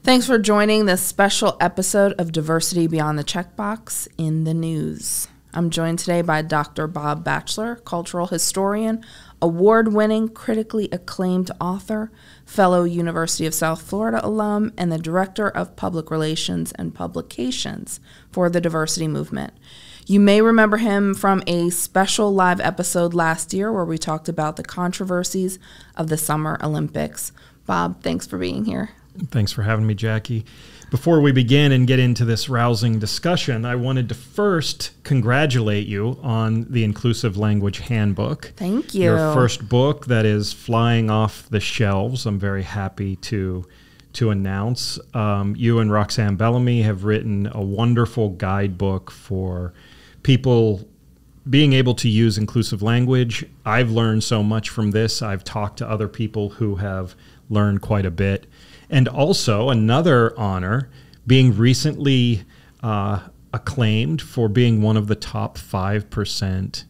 Thanks for joining this special episode of Diversity Beyond the Checkbox in the News. I'm joined today by Dr. Bob Batchelor, cultural historian, award-winning, critically acclaimed author, fellow University of South Florida alum, and the Director of Public Relations and Publications for the diversity movement. You may remember him from a special live episode last year where we talked about the controversies of the Summer Olympics. Bob, thanks for being here. Thanks for having me, Jackie. Before we begin and get into this rousing discussion, I wanted to first congratulate you on the Inclusive Language Handbook. Thank you. Your first book that is flying off the shelves. I'm very happy to announce. You and Roxanne Bellamy have written a wonderful guidebook for people being able to use inclusive language. I've learned so much from this. I've talked to other people who have learned quite a bit. And also another honor, being recently acclaimed for being one of the top 5%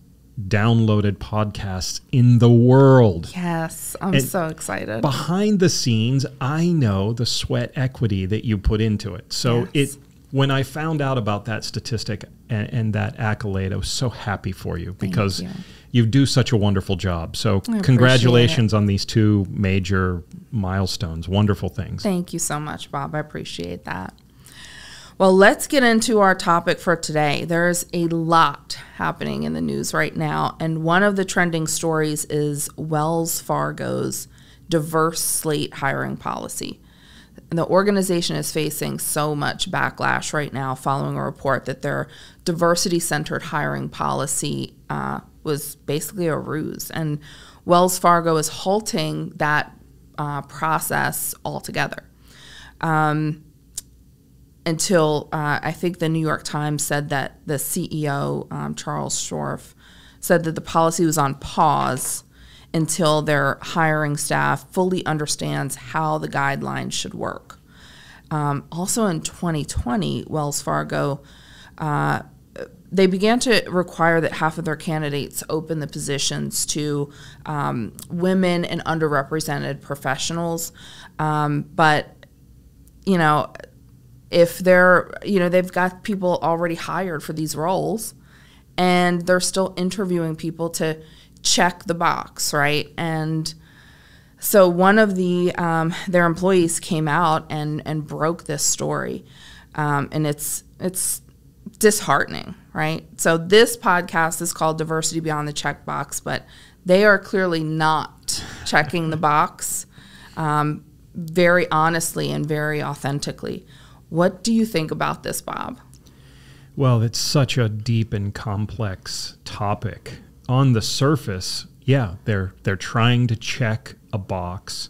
downloaded podcasts in the world. Yes, I'm so excited. Behind the scenes, I know the sweat equity that you put into it. So yes. When I found out about that statistic and that accolade, I was so happy for you because you do such a wonderful job. So congratulations on these two major milestones. Wonderful things. Thank you so much, Bob. I appreciate that. Well, let's get into our topic for today. There's a lot happening in the news right now, and one of the trending stories is Wells Fargo's diverse slate hiring policy. The organization is facing so much backlash right now following a report that their diversity-centered hiring policy was basically a ruse. And Wells Fargo is halting that process altogether until I think the New York Times said that the CEO, Charles Schorf, said that the policy was on pause until their hiring staff fully understands how the guidelines should work. Also in 2020, Wells Fargo, they began to require that half of their candidates open the positions to women and underrepresented professionals. But, if they're, they've got people already hired for these roles and they're still interviewing people to check the box, right? And so one of their employees came out and broke this story, and it's disheartening, right? So this podcast is called Diversity Beyond the Checkbox, but they are clearly not checking the box very honestly and very authentically. What do you think about this, Bob? Well, it's such a deep and complex topic. On the surface, they're trying to check a box.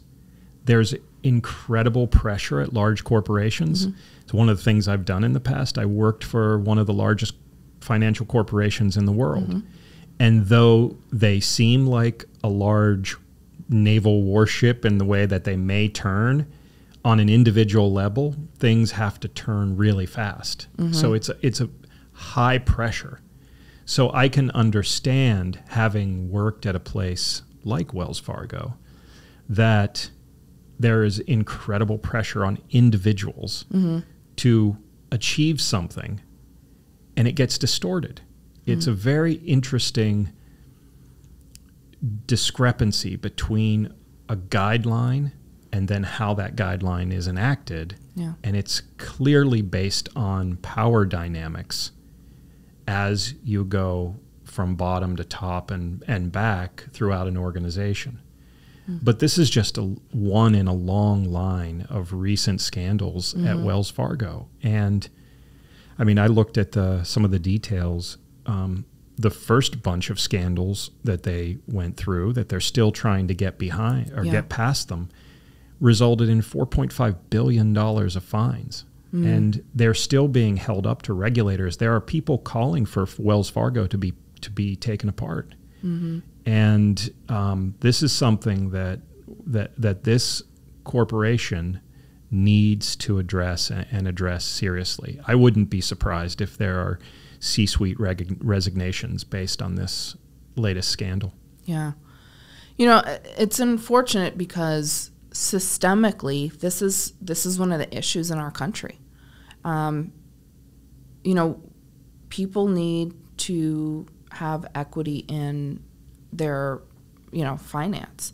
There's incredible pressure at large corporations. Mm-hmm. It's one of the things I've done in the past. I worked for one of the largest financial corporations in the world. Mm-hmm. And though they seem like a large naval warship in the way that they may turn, on an individual level, things have to turn really fast. Mm-hmm. So it's a high pressure. So I can understand, having worked at a place like Wells Fargo, that there is incredible pressure on individuals to achieve something, and it gets distorted. It's a very interesting discrepancy between a guideline and then how that guideline is enacted. Yeah. And it's clearly based on power dynamics as you go from bottom to top and back throughout an organization. But this is just one in a long line of recent scandals at Wells Fargo. And I mean, I looked at some of the details. The first bunch of scandals that they went through, that they're still trying to get behind or get past them, resulted in $4.5 billion of fines. And they're still being held up to regulators. There are people calling for Wells Fargo to be taken apart. And this is something that this corporation needs to address and address seriously. I wouldn't be surprised if there are C-suite resignations based on this latest scandal. Yeah. You know, it's unfortunate because systemically, this is one of the issues in our country. People need to have equity in their, finance.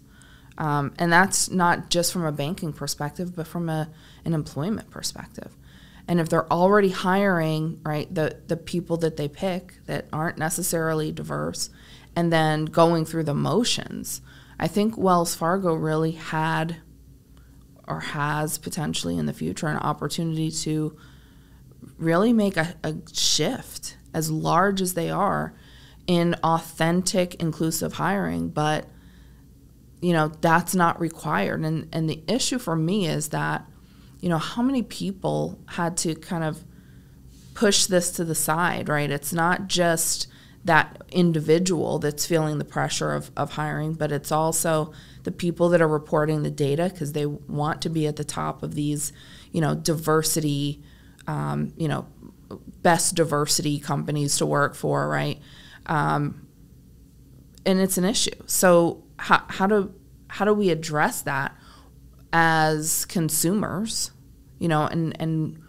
And that's not just from a banking perspective, but from an employment perspective. And if they're already hiring, right, the people that they pick that aren't necessarily diverse, and then going through the motions, I think Wells Fargo really had or has potentially in the future an opportunity to really make a shift, as large as they are, in authentic, inclusive hiring. But, that's not required. And the issue for me is that, how many people had to kind of push this to the side, right? It's not just that individual that's feeling the pressure of hiring, but it's also the people that are reporting the data because they want to be at the top of these, diversity, best diversity companies to work for, right? And it's an issue. So how do we address that as consumers, and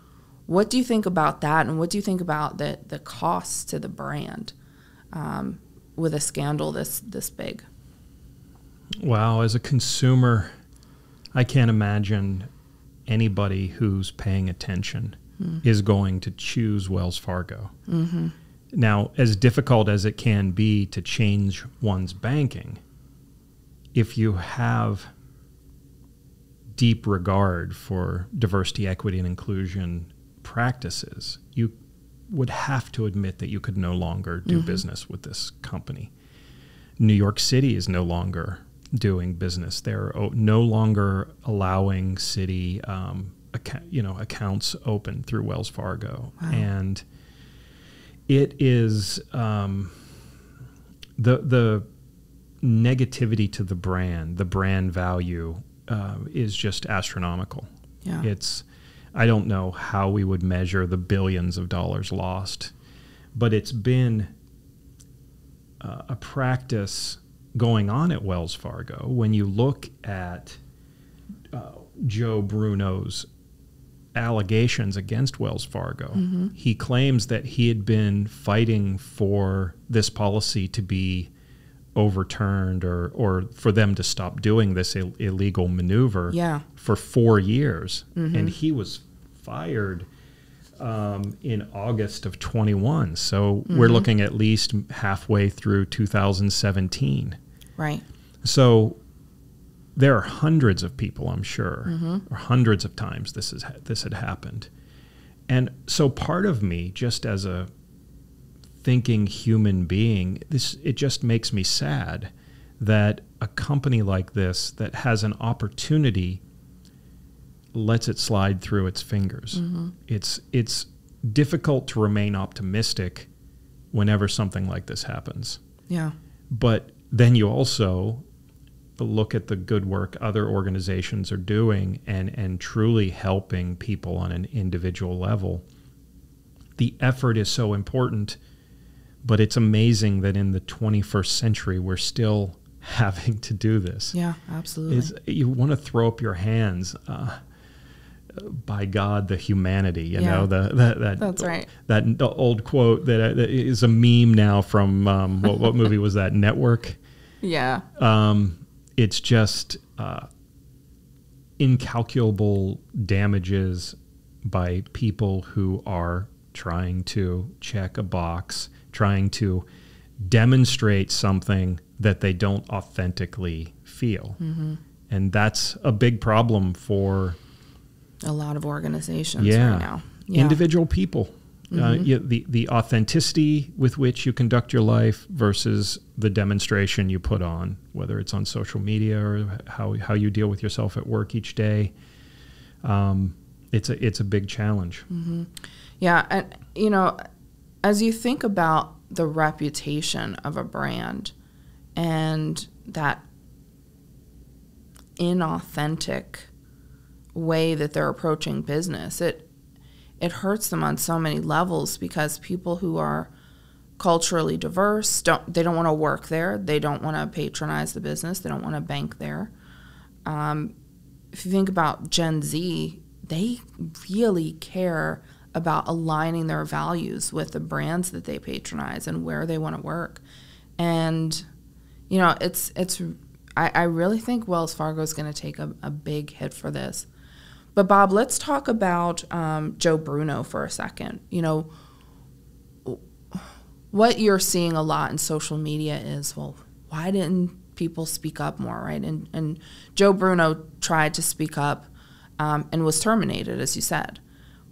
what do you think about that? And what do you think about the cost to the brand with a scandal this big? Wow, as a consumer, I can't imagine anybody who's paying attention is going to choose Wells Fargo. Mm-hmm. Now, as difficult as it can be to change one's banking, if you have deep regard for diversity, equity, and inclusion practices, you would have to admit that you could no longer do business with this company. New York City is no longer doing business. They're no longer allowing city accounts open through Wells Fargo. Wow. And it is the negativity to the brand value is just astronomical. Yeah. I don't know how we would measure the billions of dollars lost, but it's been a practice going on at Wells Fargo. When you look at Joe Bruno's allegations against Wells Fargo, he claims that he had been fighting for this policy to be overturned or for them to stop doing this illegal maneuver for 4 years. And he was fired in August of 21. So we're looking at least halfway through 2017. Right. So there are hundreds of people, I'm sure, or hundreds of times this had happened. And so part of me, just as a thinking human being, it just makes me sad that a company like this that has an opportunity lets it slide through its fingers. It's difficult to remain optimistic whenever something like this happens. Yeah. But then you also look at the good work other organizations are doing and truly helping people on an individual level. The effort is so important, but it's amazing that in the 21st century we're still having to do this. Yeah, absolutely. You want to throw up your hands. By God, the humanity, you know, that's right. That old quote that is a meme now from what movie was that? Network. Yeah. It's just incalculable damages by people who are trying to check a box, trying to demonstrate something that they don't authentically feel. And that's a big problem for a lot of organizations right now. Yeah. Individual people. The authenticity with which you conduct your life versus the demonstration you put on, whether it's on social media or how you deal with yourself at work each day. It's a big challenge. Yeah, and as you think about the reputation of a brand and that inauthentic way that they're approaching business, it hurts them on so many levels, because people who are culturally diverse don't want to work there, they don't want to patronize the business, they don't want to bank there, if you think about Gen Z, they really care about aligning their values with the brands that they patronize and where they want to work. And, you know, I really think Wells Fargo is going to take a big hit for this. But Bob, let's talk about Joe Bruno for a second. You know, what you're seeing a lot in social media is, well, why didn't people speak up more, right? And Joe Bruno tried to speak up and was terminated, as you said.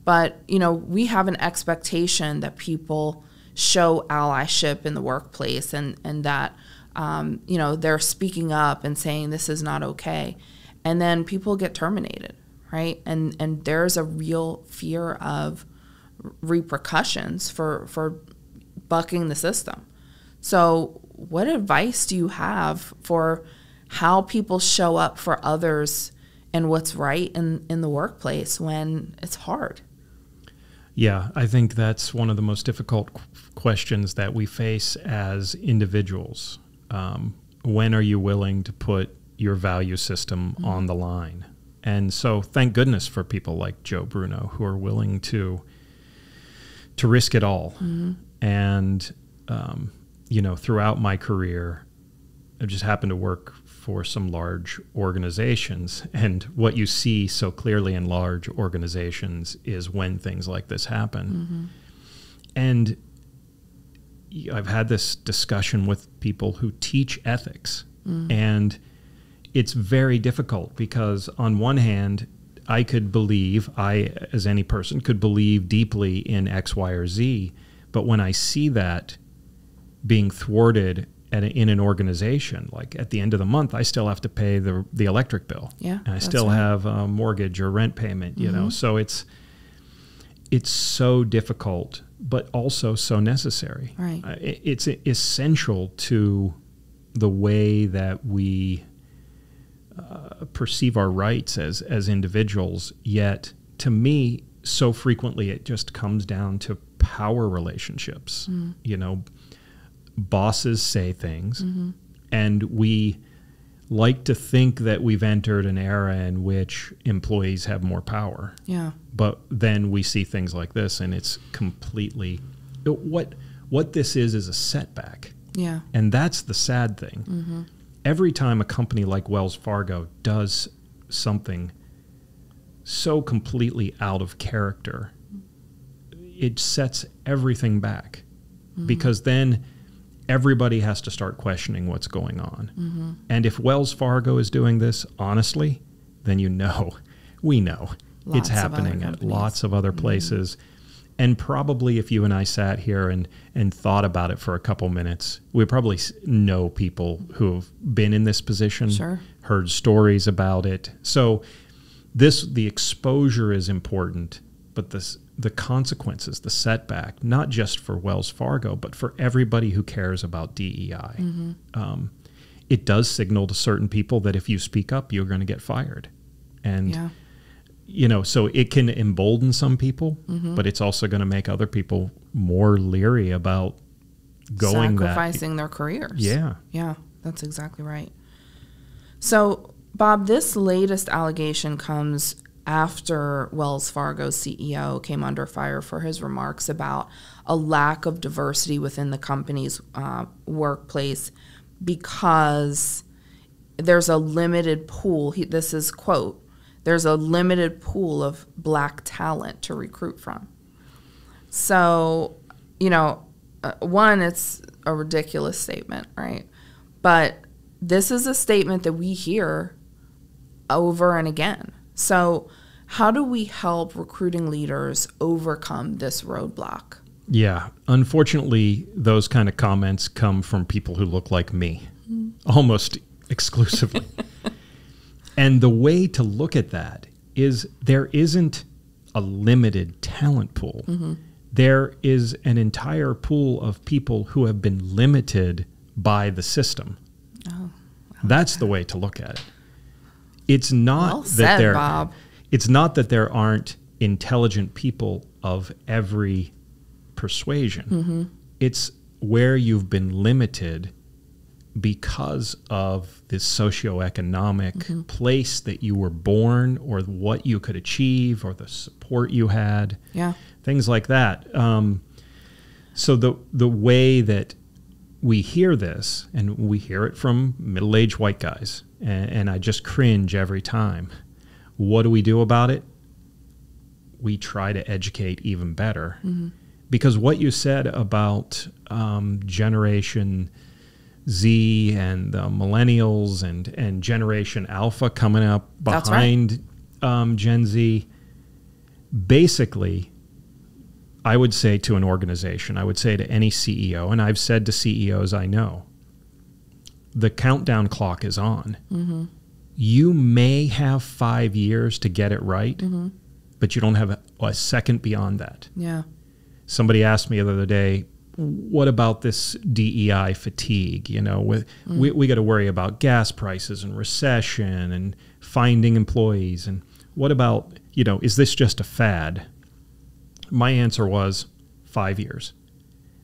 But, you know, we have an expectation that people show allyship in the workplace and that, you know, they're speaking up and saying this is not okay. And then people get terminated, right? And there's a real fear of repercussions for bucking the system. So what advice do you have for how people show up for others and what's right in the workplace when it's hard? Yeah, I think that's one of the most difficult questions that we face as individuals. When are you willing to put your value system on the line? And so thank goodness for people like Joe Bruno who are willing to risk it all. And, you know, throughout my career, I just happened to work for some large organizations. And what you see so clearly in large organizations is when things like this happen. And I've had this discussion with people who teach ethics. And it's very difficult because on one hand, I could believe, as any person, could believe deeply in X, Y, or Z. But when I see that being thwarted in an organization, like at the end of the month, I still have to pay the electric bill. Yeah, and I still have a mortgage or rent payment, you know. So it's so difficult, but also so necessary. Right. It's essential to the way that we perceive our rights as individuals. Yet, to me, so frequently it just comes down to power relationships. You know, bosses say things, and we like to think that we've entered an era in which employees have more power. Yeah. But then we see things like this, and it's completely what this is a setback. Yeah. And that's the sad thing. Every time a company like Wells Fargo does something so completely out of character, it sets everything back, because then everybody has to start questioning what's going on. And if Wells Fargo is doing this honestly, then we know it's happening at lots of other places. And probably if you and I sat here and thought about it for a couple minutes, we probably know people who have been in this position, heard stories about it. So the exposure is important, but the consequences, the setback, not just for Wells Fargo, but for everybody who cares about DEI. It does signal to certain people that if you speak up, you're going to get fired. And, you know, so it can embolden some people, but it's also going to make other people more leery about sacrificing their careers. Yeah. Yeah, that's exactly right. So, Bob, this latest allegation comes after Wells Fargo's CEO came under fire for his remarks about a lack of diversity within the company's workplace because there's a limited pool. This is, quote, there's a limited pool of black talent to recruit from. So, you know, one, it's a ridiculous statement, right? But this is a statement that we hear over and again. So how do we help recruiting leaders overcome this roadblock? Yeah. Unfortunately, those kind of comments come from people who look like me, almost exclusively. And the way to look at that is there isn't a limited talent pool. There is an entire pool of people who have been limited by the system. That's the way to look at it. It's not Bob. It's not that there aren't intelligent people of every persuasion. It's where you've been limited because of this socioeconomic place that you were born, or what you could achieve, or the support you had, things like that. So the way that we hear this, and we hear it from middle-aged white guys, and I just cringe every time. What do we do about it? We try to educate even better. Because what you said about Generation Z and the millennials and Generation Alpha coming up behind Gen Z, basically, I would say to an organization, I would say to any CEO, and I've said to CEOs I know, the countdown clock is on. You may have 5 years to get it right, but you don't have a second beyond that. Somebody asked me the other day, what about this DEI fatigue? You know, we got to worry about gas prices and recession and finding employees. And what about, you know, is this just a fad? My answer was 5 years.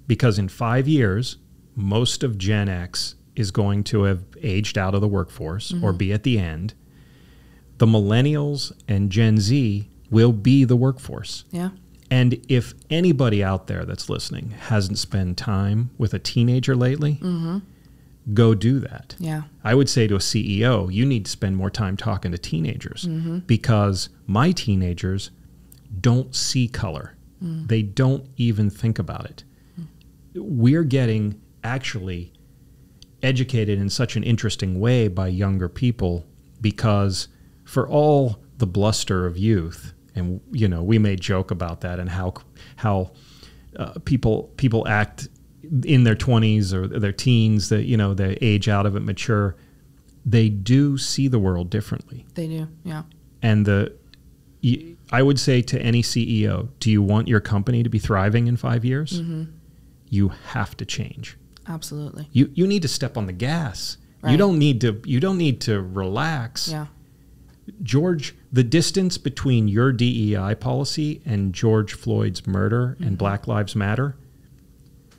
Because in 5 years, most of Gen X is going to have aged out of the workforce or be at the end. The millennials and Gen Z will be the workforce. And if anybody out there that's listening hasn't spent time with a teenager lately, go do that. I would say to a CEO, you need to spend more time talking to teenagers, because my teenagers don't see color. They don't even think about it. We're getting actually educated in such an interesting way by younger people, because for all the bluster of youth, and you know, we may joke about that and how people act in their 20s or their teens, that, you know, they age out of it, mature. They do see the world differently. They do, And I would say to any CEO, do you want your company to be thriving in 5 years? You have to change. Absolutely. You need to step on the gas. You don't need to relax. George, the distance between your DEI policy and George Floyd's murder and Black Lives Matter,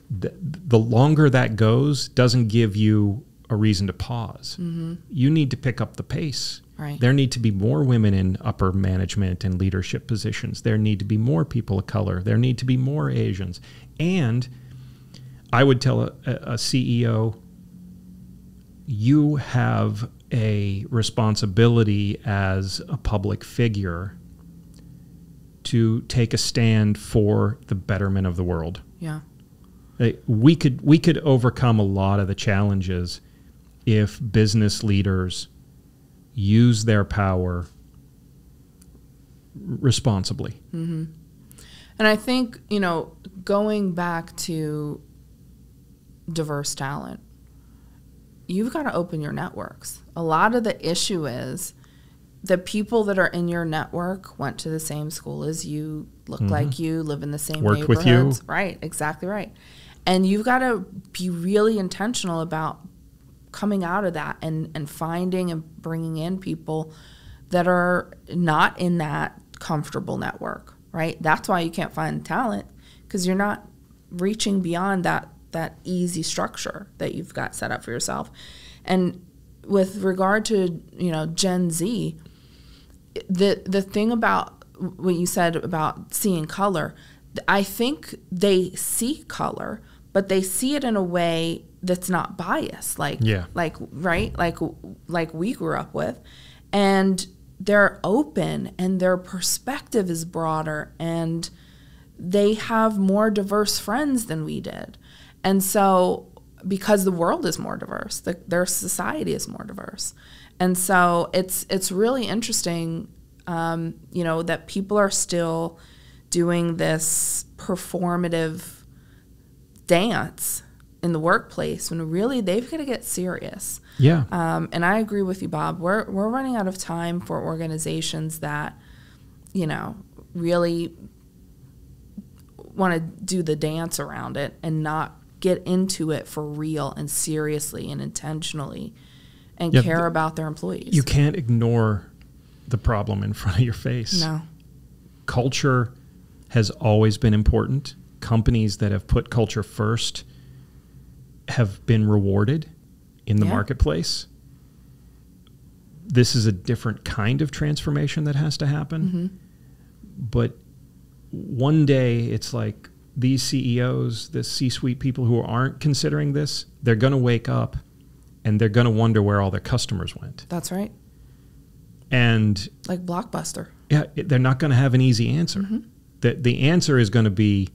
the longer that goes doesn't give you a reason to pause. You need to pick up the pace. There need to be more women in upper management and leadership positions. There need to be more people of color. There need to be more Asians. And I would tell a CEO, you have a responsibility as a public figure to take a stand for the betterment of the world. We could overcome a lot of the challenges if business leaders use their power responsibly. And I think, you know, going back to diverse talent, you've got to open your networks. A lot of the issue is the people that are in your network went to the same school as you, look like you, live in the same neighborhoods. Worked with you. Right, exactly right. And you've got to be really intentional about coming out of that and finding and bringing in people that are not in that comfortable network, right? That's why you can't find talent, because you're not reaching beyond that easy structure that you've got set up for yourself. And with regard to, you know, Gen Z, the thing about what you said about seeing color, I think they see color, but they see it in a way that's not biased, like we grew up with, and they're open and their perspective is broader, and they have more diverse friends than we did. And so, because the world is more diverse, their society is more diverse. And so it's really interesting, you know, that people are still doing this performative dance in the workplace when really they've got to get serious. And I agree with you, Bob. We're running out of time for organizations that, you know, really want to do the dance around it and not get into it for real and seriously and intentionally and care about their employees. You can't ignore the problem in front of your face. No. Culture has always been important. Companies that have put culture first have been rewarded. in the marketplace. This is a different kind of transformation that has to happen. But one day it's like these CEOs, the C-suite people who aren't considering this, they're going to wake up and they're going to wonder where all their customers went. That's right. And like Blockbuster. Yeah, they're not going to have an easy answer. The answer is going to be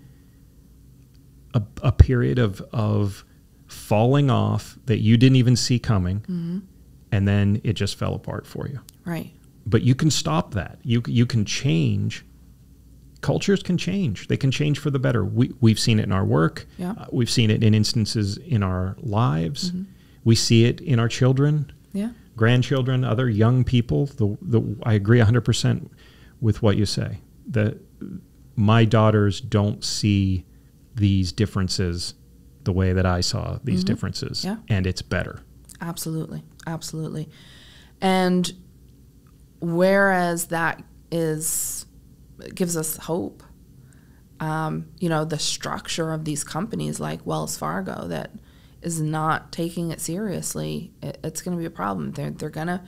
a period of falling off that you didn't even see coming, and then it just fell apart for you. Right. But you can stop that. You can change. Cultures can change. They can change for the better. We've seen it in our work. Yeah. We've seen it in instances in our lives. We see it in our children, grandchildren, other young people. I agree 100% with what you say. My daughters don't see these differences the way that I saw these differences, and it's better. Absolutely. Absolutely. And whereas that gives us hope, the structure of these companies like Wells Fargo that is not taking it seriously, it's going to be a problem. They're going to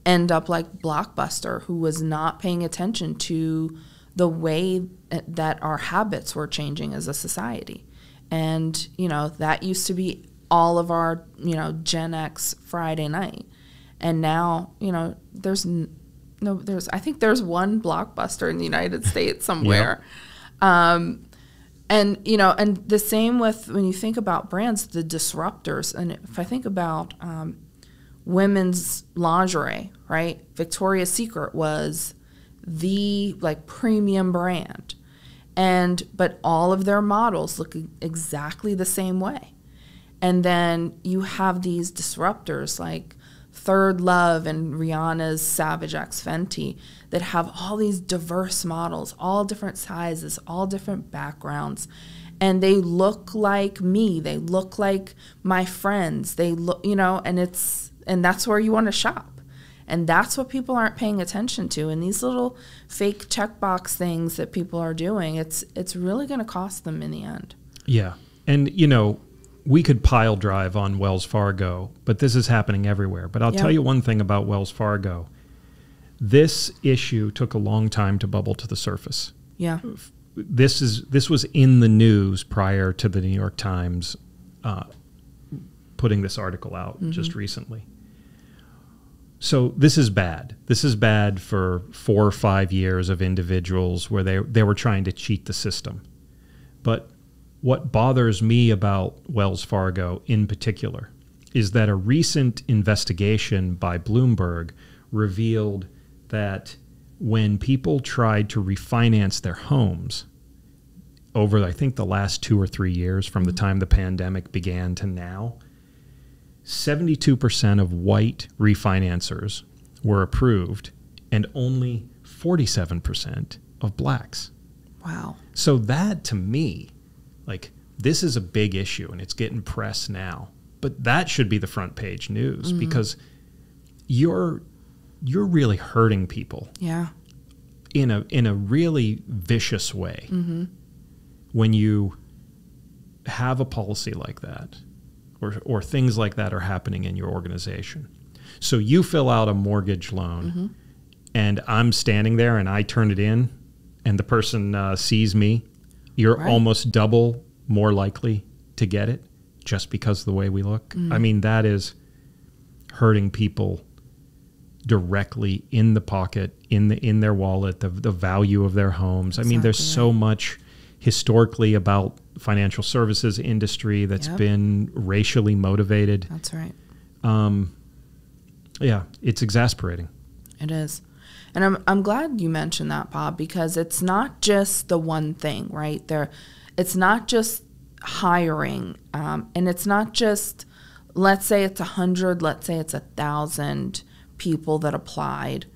end up like Blockbuster, who was not paying attention to the way that our habits were changing as a society. And, that used to be all of our, Gen X Friday night. And now, I think there's one Blockbuster in the United States somewhere. And the same with when you think about brands, the disruptors. And if I think about women's lingerie, right? Victoria's Secret was the premium brand. But all of their models look exactly the same way. And then you have these disruptors like Third Love and Rihanna's Savage X Fenty that have all these diverse models, all different sizes, all different backgrounds. And they look like me. They look like my friends. They look, and that's where you want to shop. And that's what people aren't paying attention to. And these little fake checkbox things that people are doing, it's really going to cost them in the end. Yeah. And, we could pile drive on Wells Fargo, but this is happening everywhere. But I'll tell you one thing about Wells Fargo. This issue took a long time to bubble to the surface. Yeah. This was in the news prior to the New York Times putting this article out just recently. So this is bad. This is bad for 4 or 5 years of individuals where they were trying to cheat the system. But what bothers me about Wells Fargo in particular is that a recent investigation by Bloomberg revealed that when people tried to refinance their homes over, I think, the last 2 or 3 years from the time the pandemic began to now, 72% of white refinancers were approved and only 47% of blacks. Wow. So that, to me, this is a big issue and it's getting press now. But that should be the front page news because you're really hurting people. Yeah. In a really vicious way when you have a policy like that. Or things like that are happening in your organization. So you fill out a mortgage loan, and I'm standing there, and I turn it in, and the person sees me. You're almost double more likely to get it just because of the way we look. I mean, that is hurting people directly in the pocket, in their wallet, the value of their homes. Exactly. I mean, there's so much historically about financial services industry that's been racially motivated. That's right. Yeah, it's exasperating. It is. And I'm glad you mentioned that, Bob, because it's not just the one thing, right? It's not just hiring, and it's not just, let's say it's 100, let's say it's 1,000 people that applied,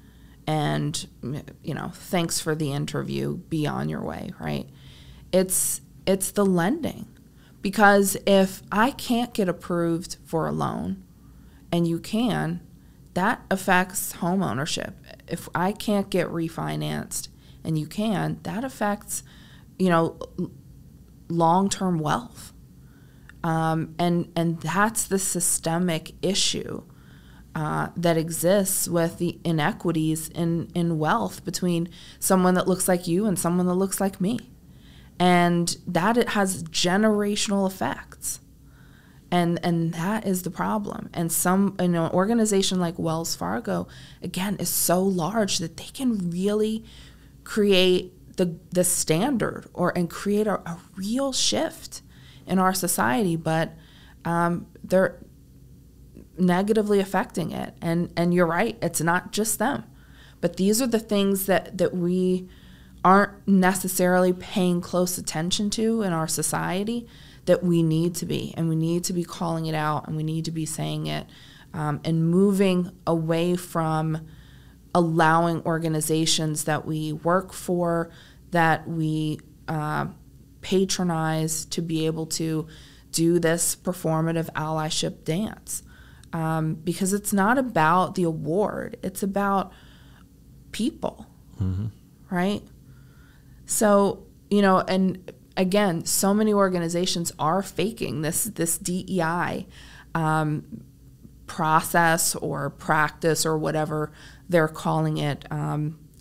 and, thanks for the interview, be on your way, right? It's the lending, because if I can't get approved for a loan and you can, that affects home ownership. If I can't get refinanced and you can, that affects, long-term wealth. And that's the systemic issue that exists with the inequities in wealth between someone that looks like you and someone that looks like me. And that it has generational effects. And that is the problem. And an organization like Wells Fargo, again, is so large that they can really create the standard and create a real shift in our society, but they're negatively affecting it. And you're right, it's not just them. But these are the things that we aren't necessarily paying close attention to in our society that we need to be. And we need to be calling it out, and we need to be saying it, and moving away from allowing organizations that we work for, that we patronize, to be able to do this performative allyship dance. Because it's not about the award, it's about people, right? So, and again, so many organizations are faking this DEI process or practice or whatever they're calling it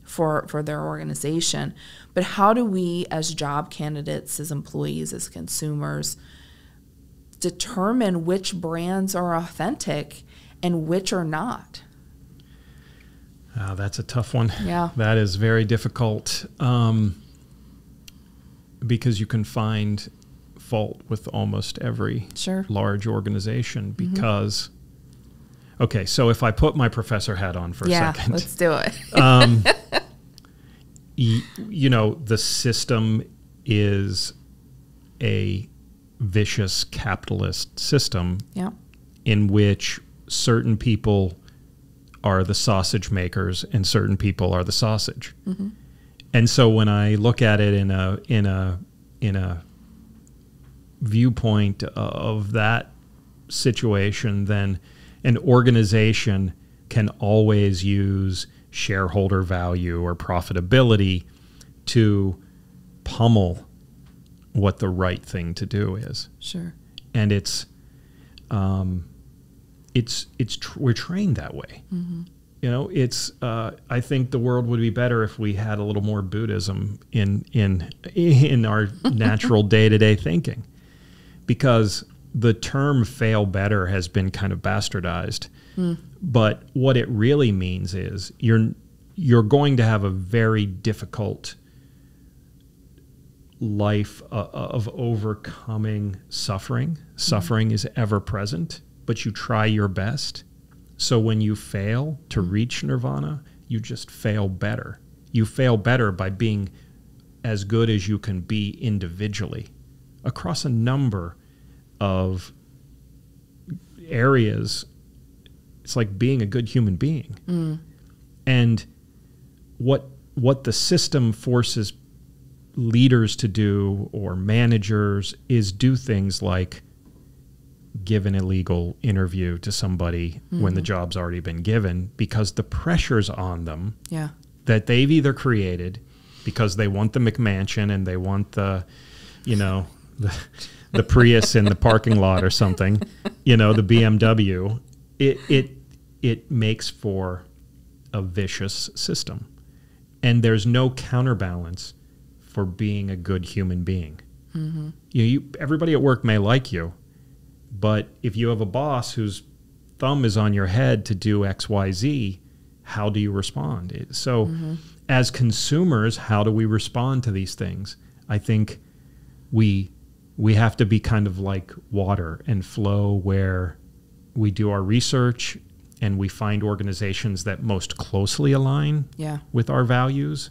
for their organization. But how do we, as job candidates, as employees, as consumers, determine which brands are authentic and which are not? That's a tough one. Yeah. That is very difficult, because you can find fault with almost every large organization because, okay, so if I put my professor hat on for a second. Let's do it. The system is a vicious capitalist system in which certain people are the sausage makers and certain people are the sausage. And so when I look at it in a viewpoint of that situation, then an organization can always use shareholder value or profitability to pummel what the right thing to do is. Sure. And we're trained that way. I think the world would be better if we had a little more Buddhism in our natural day-to-day thinking, because the term fail better has been kind of bastardized. But what it really means is you're going to have a very difficult life of overcoming suffering. Suffering is ever present, but you try your best. So when you fail to reach nirvana, you just fail better. You fail better by being as good as you can be individually across a number of areas. It's like being a good human being. And what the system forces leaders to do, or managers, is do things like give an illegal interview to somebody when the job's already been given, because the pressure's on them that they've either created because they want the McMansion and they want the Prius in the parking lot or something, the BMW. It makes for a vicious system, and there's no counterbalance for being a good human being. Everybody at work may like you, but if you have a boss whose thumb is on your head to do X, Y, Z, how do you respond? So as consumers, how do we respond to these things? I think we have to be kind of like water and flow, where we do our research and we find organizations that most closely align with our values.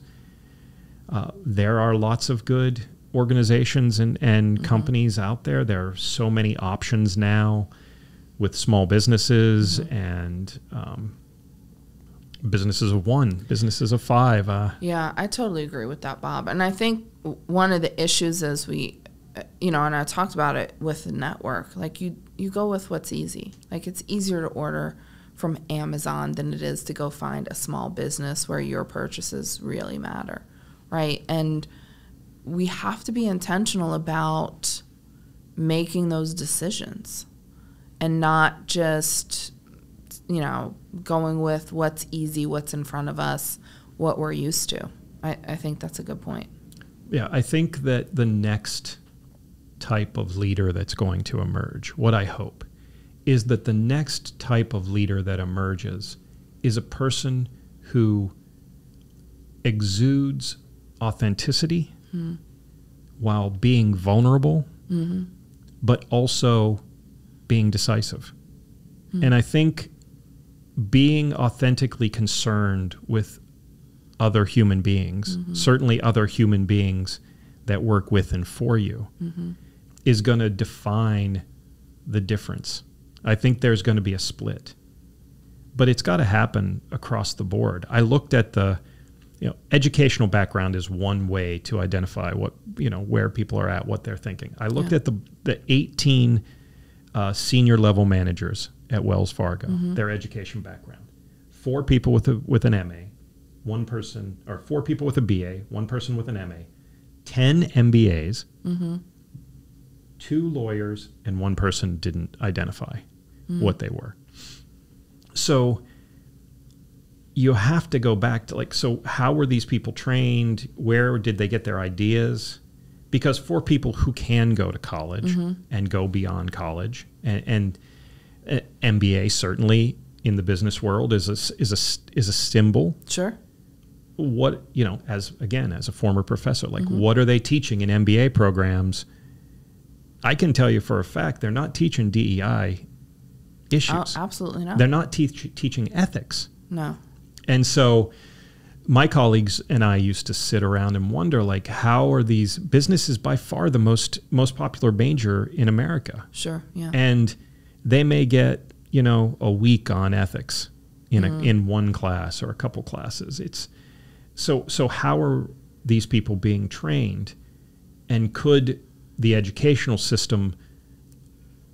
There are lots of good organizations and companies out there. There are so many options now with small businesses and businesses of one, businesses of five. Yeah, I totally agree with that, Bob. And I think one of the issues is and I talked about it with the network, like you go with what's easy. Like, it's easier to order from Amazon than it is to go find a small business where your purchases really matter, right? And we have to be intentional about making those decisions and not just, going with what's easy, what's in front of us, what we're used to. I think that's a good point. Yeah, I think that the next type of leader that's going to emerge, what I hope, is that the next type of leader that emerges is a person who exudes authenticity while being vulnerable, but also being decisive. And I think being authentically concerned with other human beings, certainly other human beings that work with and for you, is going to define the difference. I think there's going to be a split, but it's got to happen across the board. I looked at the, educational background is one way to identify what, where people are at, what they're thinking. I looked at the 18 senior level managers at Wells Fargo, their education background. 4 people with an MA, 4 people with a BA, 1 person with an MA, 10 MBAs, 2 lawyers, and 1 person didn't identify what they were. So you have to go back to so how were these people trained? Where did they get their ideas? Because for people who can go to college and go beyond college, and MBA certainly in the business world is a symbol. Sure. What, as a former professor, what are they teaching in MBA programs? I can tell you for a fact they're not teaching DEI issues. Oh, absolutely not. They're not teaching ethics. No. And so my colleagues and I used to sit around and wonder, how are these businesses by far the most popular major in America? Sure, yeah. And they may get, a week on ethics in one class or a couple classes. It's so how are these people being trained? And could the educational system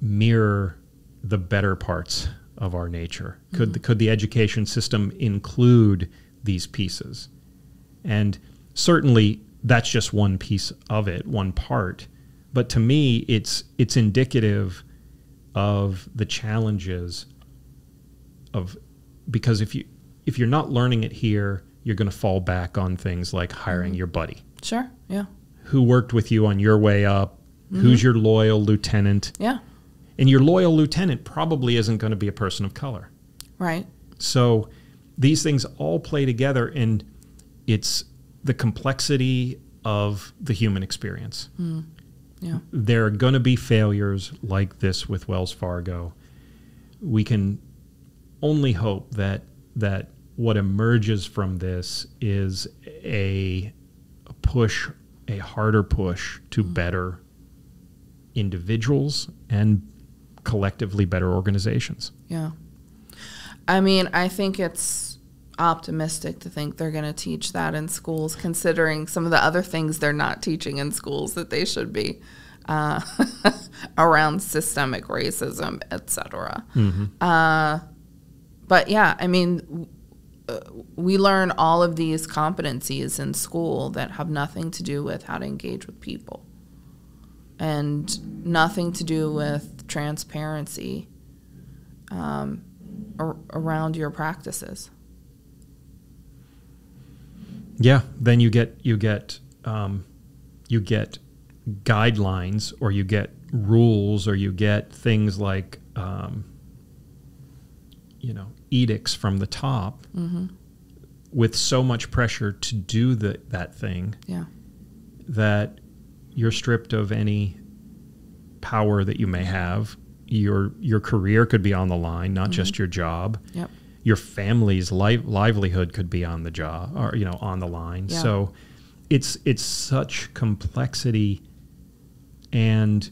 mirror the better parts of our nature? Could the education system include these pieces? And certainly that's just one piece of it, one part. But to me, it's indicative of the challenges of, because if you're not learning it here, you're going to fall back on things like hiring your buddy. Sure, yeah. Who worked with you on your way up? Who's your loyal lieutenant? Yeah. And your loyal lieutenant probably isn't going to be a person of color. Right. So these things all play together, and it's the complexity of the human experience. Yeah. There are going to be failures like this with Wells Fargo. We can only hope that what emerges from this is a harder push to better individuals and collectively better organizations. Yeah. I mean, I think it's optimistic to think they're going to teach that in schools, considering some of the other things they're not teaching in schools that they should be around systemic racism, etc. But yeah, I mean, we learn all of these competencies in school that have nothing to do with how to engage with people and nothing to do with transparency around your practices. Yeah, then you get guidelines, or you get rules, or you get things like edicts from the top with so much pressure to do that thing that you're stripped of any power that you may have. Your career could be on the line, not just your job. Yep. Your family's livelihood could be on the job, or on the line. Yeah. So it's such complexity, and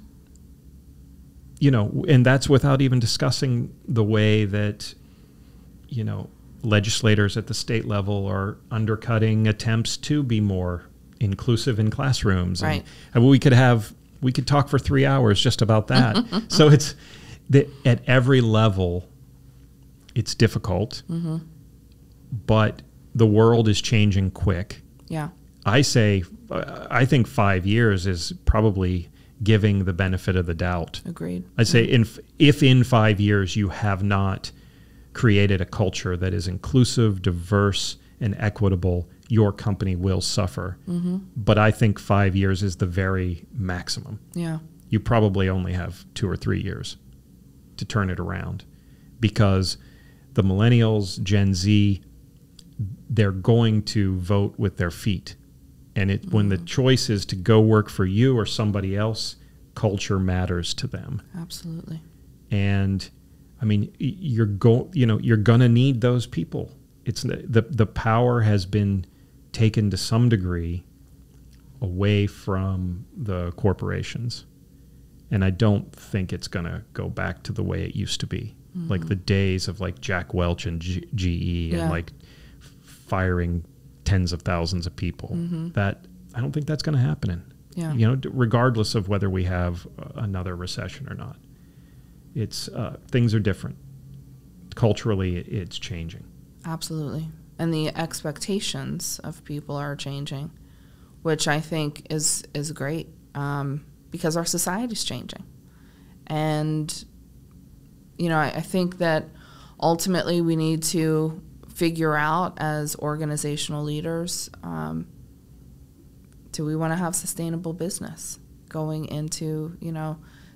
and that's without even discussing the way that legislators at the state level are undercutting attempts to be more inclusive in classrooms. Right. And we could talk for 3 hours just about that. So it's at every level, it's difficult, but the world is changing quick. Yeah. I think 5 years is probably giving the benefit of the doubt. Agreed. I'd say if in 5 years you have not created a culture that is inclusive, diverse, and equitable, your company will suffer. Mm-hmm. But I think 5 years is the very maximum. Yeah. You probably only have 2 or 3 years to turn it around, because the millennials, Gen Z, they're going to vote with their feet. And when the choice is to go work for you or somebody else, culture matters to them. Absolutely. And I mean, you're gonna need those people. It's the power has been taken to some degree away from the corporations, and I don't think it's gonna go back to the way it used to be, like the days of like Jack Welch and GE and like firing tens of thousands of people. That I don't think that's going to happen. Regardless of whether we have another recession or not, it's things are different. Culturally, it's changing. Absolutely, and the expectations of people are changing, which I think is great, because our society is changing, and I think that ultimately we need to figure out as organizational leaders, do we want to have sustainable business going into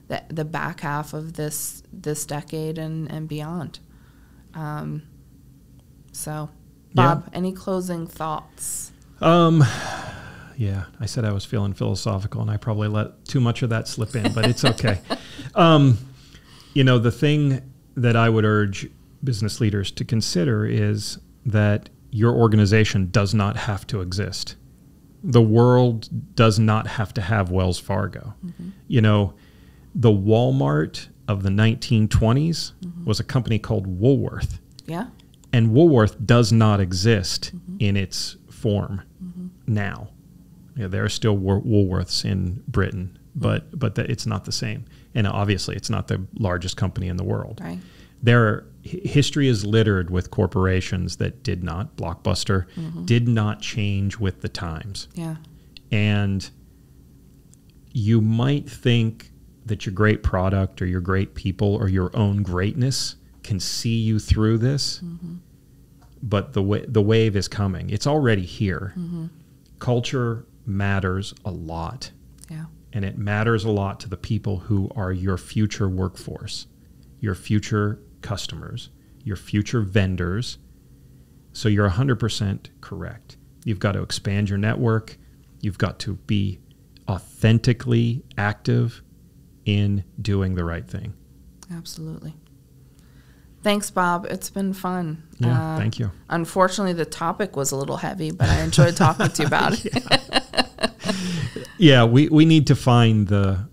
the back half of this decade and beyond. So Bob, any closing thoughts? Yeah, I said I was feeling philosophical, and I probably let too much of that slip in, but it's okay. The thing that I would urge business leaders to consider is that your organization does not have to exist. The world does not have to have Wells Fargo. The Walmart of the 1920s was a company called Woolworth. Yeah. And Woolworth does not exist in its form now. There are still Woolworths in Britain, but it's not the same. And obviously, it's not the largest company in the world. Right. History is littered with corporations that did not, Blockbuster, did not change with the times. Yeah. And you might think that your great product or your great people or your own greatness can see you through this, but the wave is coming. It's already here. Culture matters a lot. Yeah. And it matters a lot to the people who are your future workforce, your future customers, your future vendors. So you're 100% correct. You've got to expand your network. You've got to be authentically active in doing the right thing. Absolutely. Thanks, Bob. It's been fun. Yeah, thank you. Unfortunately, the topic was a little heavy, but I enjoyed talking to you about it. Yeah, we need to find the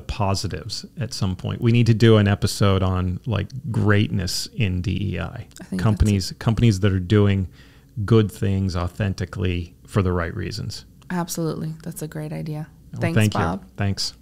positives at some point. We need to do an episode on like greatness in DEI. Companies that are doing good things authentically for the right reasons. Absolutely. That's a great idea. Well, Thanks, thank Bob. you. Thanks.